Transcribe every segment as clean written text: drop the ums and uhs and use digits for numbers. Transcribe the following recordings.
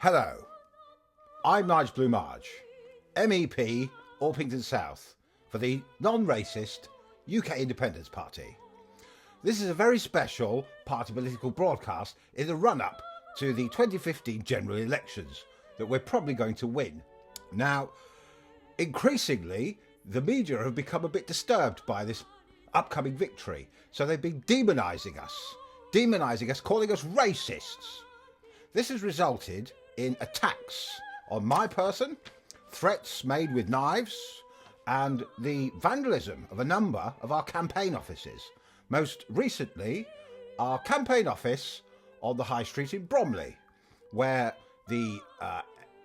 Hello, I'm Nig Bloomage, MEP, Orpington South, for the non-racist UK Independence Party. This is a very special party political broadcast in the run-up to the 2015 general elections that we're probably going to win. Now, increasingly, the media have become a bit disturbed by this upcoming victory, so they've been demonising us, calling us racists. This has resulted in attacks on my person, threats made with knives, and the vandalism of a number of our campaign offices. Most recently, our campaign office on the High Street in Bromley, where the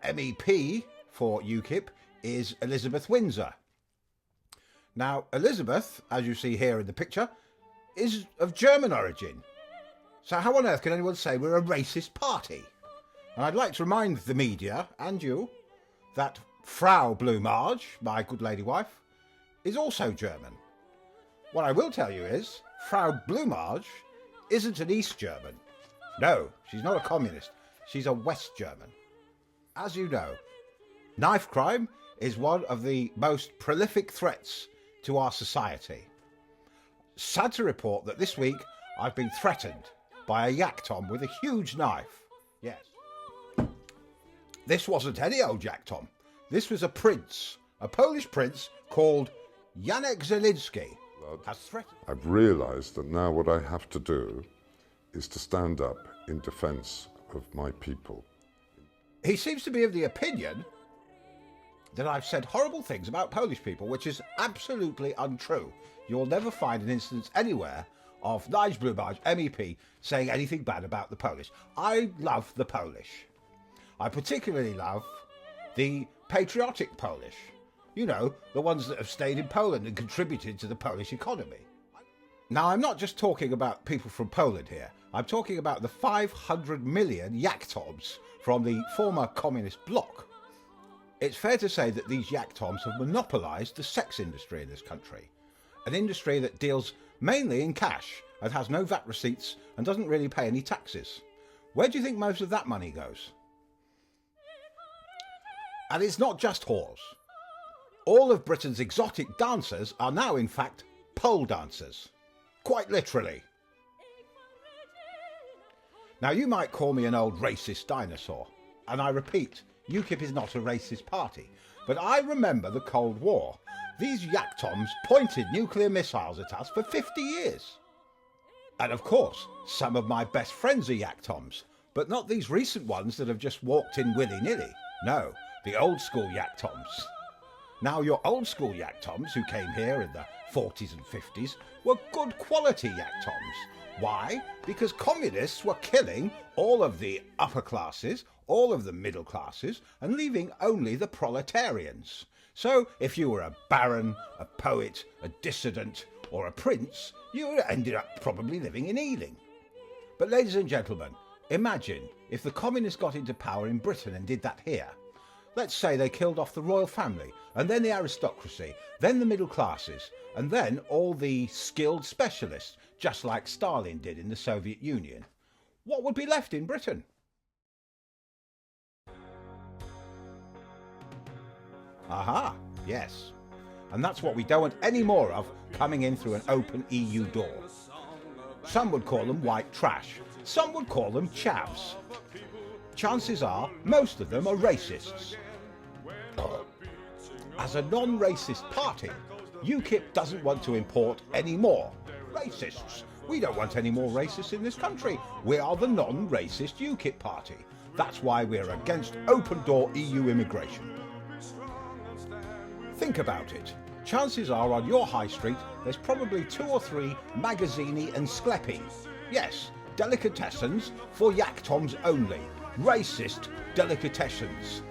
MEP for UKIP is Elizabeth Windsor. Now, Elizabeth, as you see here in the picture, is of German origin. So how on earth can anyone say we're a racist party? And I'd like to remind the media, and you, that Frau Bloomage, my good lady wife, is also German. What I will tell you is, Frau Bloomage isn't an East German. No, she's not a communist. She's a West German. As you know, knife crime is one of the most prolific threats to our society. Sad to report that this week I've been threatened by a yak tom with a huge knife. Yes. This wasn't any old yak tom. This was a prince, a Polish prince called Yanek Zylinski. I've realised that now what I have to do is to stand up in defence of my people. He seems to be of the opinion that I've said horrible things about Polish people, which is absolutely untrue. You'll never find an instance anywhere of Nigel Farage, MEP, saying anything bad about the Polish. I love the Polish. I particularly love the patriotic Polish. You know, the ones that have stayed in Poland and contributed to the Polish economy. Now, I'm not just talking about people from Poland here. I'm talking about the 500 million yak toms from the former communist bloc. It's fair to say that these yak toms have monopolised the sex industry in this country. An industry that deals mainly in cash and has no VAT receipts and doesn't really pay any taxes. Where do you think most of that money goes? And it's not just whores. All of Britain's exotic dancers are now, in fact, pole dancers. Quite literally. Now, you might call me an old racist dinosaur, and I repeat, UKIP is not a racist party, but I remember the Cold War. These yak toms pointed nuclear missiles at us for 50 years. And of course, some of my best friends are yak toms, but not these recent ones that have just walked in willy-nilly. No, the old school yak toms. Now, your old school yak toms who came here in the 40s and 50s were good quality yak toms. Why? Because communists were killing all of the upper classes, all of the middle classes, and leaving only the proletarians. So if you were a baron, a poet, a dissident, or a prince, you ended up probably living in Ealing. But ladies and gentlemen, imagine if the communists got into power in Britain and did that here. Let's say they killed off the royal family, and then the aristocracy, then the middle classes, and then all the skilled specialists, just like Stalin did in the Soviet Union. What would be left in Britain? Aha, yes. And that's what we don't want any more of coming in through an open EU door. Some would call them white trash. Some would call them chavs. Chances are, most of them are racists. As a non-racist party, UKIP doesn't want to import any more racists. We don't want any more racists in this country. We are the non-racist UKIP party. That's why we're against open-door EU immigration. Think about it. Chances are on your high street there's probably 2 or 3 magazzini and sklepi. Yes, delicatessens for yak toms only. Racist delicatessens.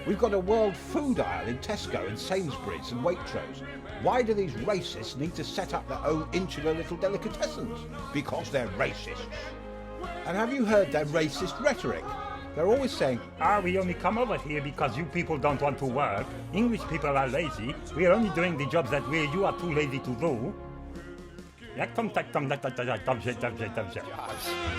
We've got a world food aisle in Tesco and Sainsbury's and Waitrose. Why do these racists need to set up their own insular little delicatessens? Because they're racists. And have you heard their racist rhetoric? They're always saying, we only come over here because you people don't want to work. English people are lazy. We are only doing the jobs that you are too lazy to do. Jak tom, tak tom, dobrze.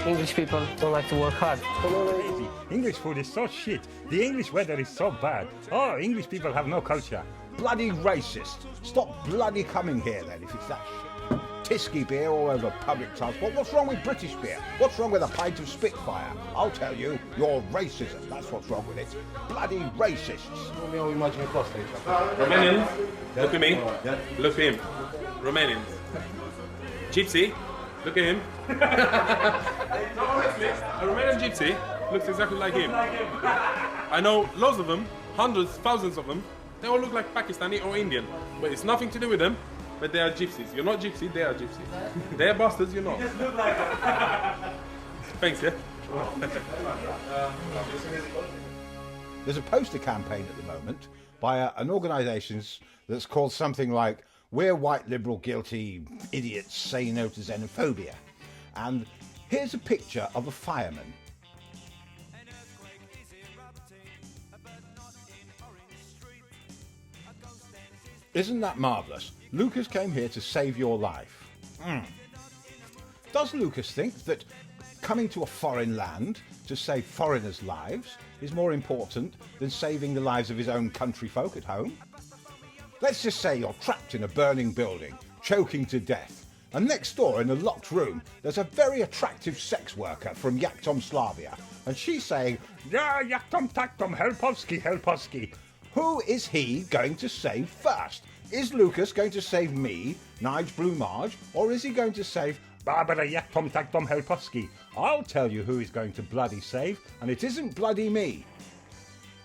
English people don't like to work hard. Crazy. English food is so shit. The English weather is so bad. Oh, English people have no culture. Bloody racist. Stop bloody coming here then if it's that shit. Tisky beer all over public transport. What's wrong with British beer? What's wrong with a pint of Spitfire? I'll tell you, you're racism. That's what's wrong with it. Bloody racists. Romanians, look at me. Look at him. Romanians. Gypsy, look at him. No, honestly, a Romanian gypsy looks exactly like him. I know loads of them, hundreds, thousands of them. They all look like Pakistani or Indian, but it's nothing to do with them. But they are gypsies. You're not gypsy, they are gypsies. They're bastards, you're not. Thanks, yeah? There's a poster campaign at the moment by an organisation that's called something like "We're White Liberal Guilty Idiots Say No to Xenophobia." And here's a picture of a fireman. Isn't that marvellous? Lucas came here to save your life. Does Lucas think that coming to a foreign land to save foreigners' lives is more important than saving the lives of his own country folk at home? Let's just say you're trapped in a burning building, choking to death, and next door in a locked room there's a very attractive sex worker from Yachtomslavia, and she's saying, Yeah, jak tom, tak tom, helpowski. who is he going to save first? Is Lucas going to save me, Nig Bloomage, or is he going to save Barbara, jak tom, tak tom, helpowski. I'll tell you who he's going to bloody save, and it isn't bloody me.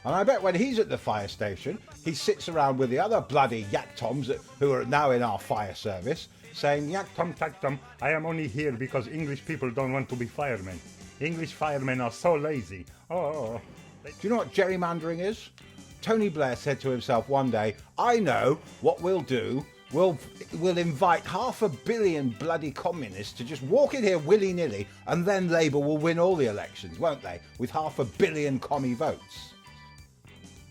And I bet when he's at the fire station, he sits around with the other bloody Yaktoms who are now in our fire service, saying, Jak tom, tak tom, I am only here because English people don't want to be firemen. English firemen are so lazy. Oh. do you know what gerrymandering is? Tony Blair said to himself one day, I know what we'll do. We'll invite 500 million bloody communists to just walk in here willy-nilly, and then Labour will win all the elections, won't they? With 500 million commie votes.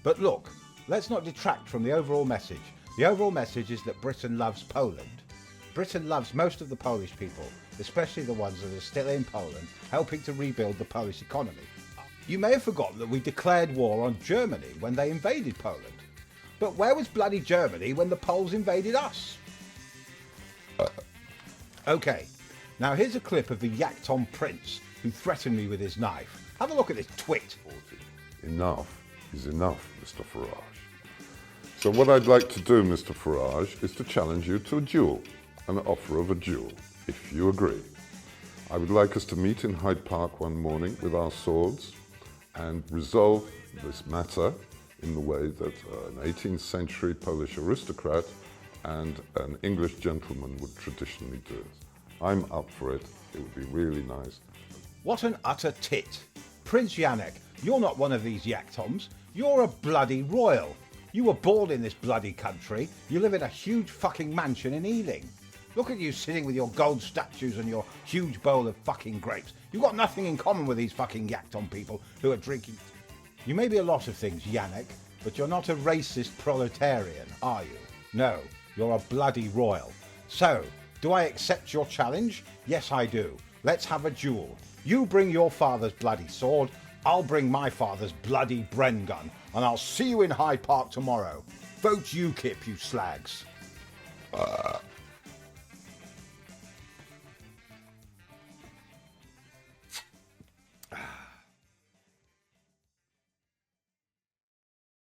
But look, let's not detract from the overall message. The overall message is that Britain loves Poland. Britain loves most of the Polish people, especially the ones that are still in Poland, helping to rebuild the Polish economy. You may have forgotten that we declared war on Germany when they invaded Poland. But where was bloody Germany when the Poles invaded us? Okay, now here's a clip of the Yaktom Prince who threatened me with his knife. Have a look at this twit. Enough is enough, Mr. Farage. So what I'd like to do, Mr. Farage, is to challenge you to a duel, an offer of a duel, if you agree. I would like us to meet in Hyde Park one morning with our swords and resolve this matter in the way that an 18th century Polish aristocrat and an English gentleman would traditionally do it. I'm up for it. It would be really nice. What an utter tit. Prince Yanek, you're not one of these Yaktoms. You're a bloody royal. You were born in this bloody country. You live in a huge fucking mansion in Ealing. Look at you sitting with your gold statues and your huge bowl of fucking grapes. You've got nothing in common with these fucking Yaktom people who are drinking. You may be a lot of things, Yanek, but you're not a racist proletarian, are you? No, you're a bloody royal. So, do I accept your challenge? Yes, I do. Let's have a duel. You bring your father's bloody sword, I'll bring my father's bloody Bren gun, and I'll see you in Hyde Park tomorrow. Vote UKIP, you slags.